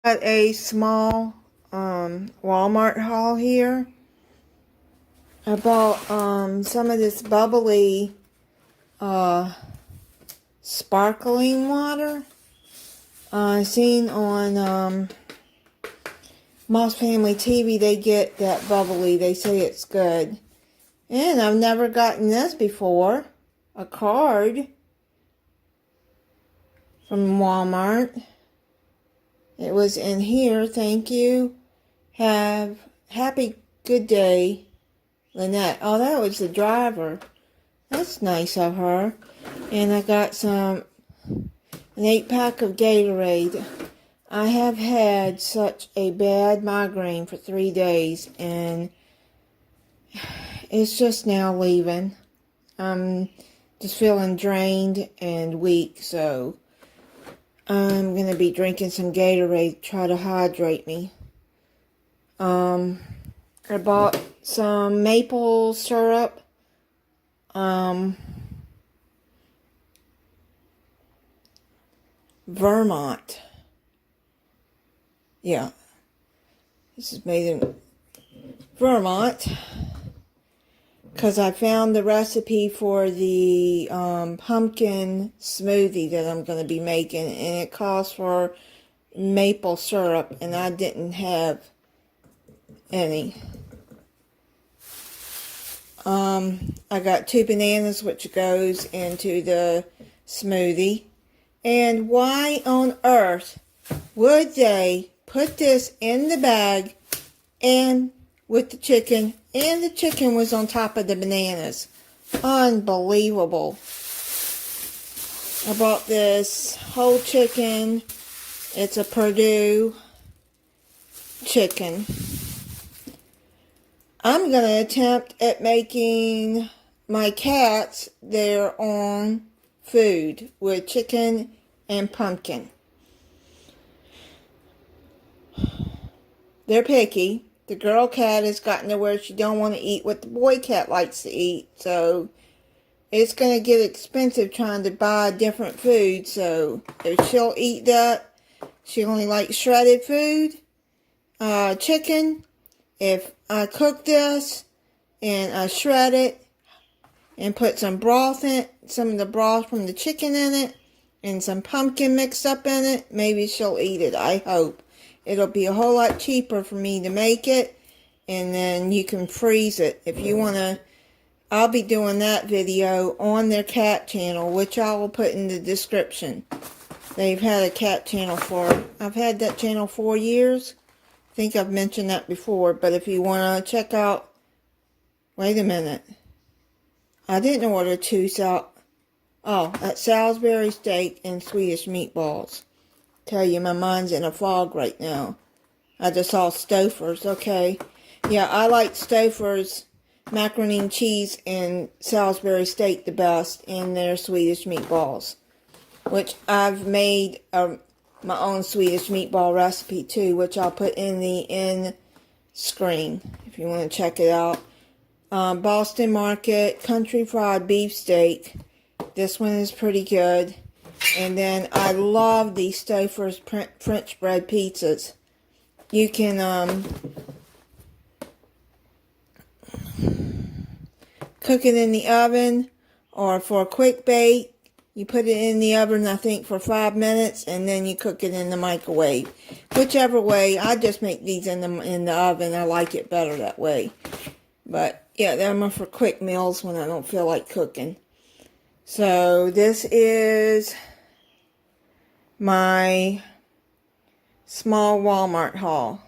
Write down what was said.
Got a small Walmart haul here. I bought some of this bubbly sparkling water. I seen on Moss Family TV they get that bubbly. They say it's good. And I've never gotten this before. A card from Walmart. It was in here. Thank you. Happy good day, Lynette. Oh, that was the driver. That's nice of her. And I got an 8-pack of Gatorade. I have had such a bad migraine for 3 days, and it's just now leaving. I'm just feeling drained and weak, so I'm going to be drinking some Gatorade to try to hydrate me. I bought some maple syrup. Vermont. Yeah. This is made in Vermont. Because I found the recipe for the pumpkin smoothie that I'm going to be making. And it calls for maple syrup. And I didn't have any. I got 2 bananas, which goes into the smoothie. And why on earth would they put this in the bag and with the chicken, and the chicken was on top of the bananas? Unbelievable. I bought this whole chicken. It's a Purdue chicken. I'm going to attempt at making my cats their own food with chicken and pumpkin. They're picky. The girl cat has gotten to where she don't want to eat what the boy cat likes to eat. So it's going to get expensive trying to buy different food. So if she'll eat that, she only likes shredded food, chicken. If I cook this and I shred it and put some broth in it, some of the broth from the chicken in it, and some pumpkin mixed up in it, maybe she'll eat it, I hope. It'll be a whole lot cheaper for me to make it, and then you can freeze it. If you want to, I'll be doing that video on their cat channel, which I will put in the description. They've had a cat channel I've had that channel 4 years. I think I've mentioned that before, but if you want to check out, wait a minute. I didn't order that's Salisbury steak and Swedish meatballs. Tell you, my mind's in a fog right now. I just saw Stouffer's, okay. Yeah, I like Stouffer's macaroni and cheese and Salisbury steak the best, and their Swedish meatballs. Which I've made my own Swedish meatball recipe too, which I'll put in the end screen if you want to check it out. Boston Market country fried beef steak. This one is pretty good. And then I love these Stouffer's French bread pizzas. You can cook it in the oven, or for a quick bake, you put it in the oven, I think, for 5 minutes, and then you cook it in the microwave. Whichever way, I just make these in the oven. I like it better that way. But yeah, they're for quick meals when I don't feel like cooking. So this is my small Walmart haul.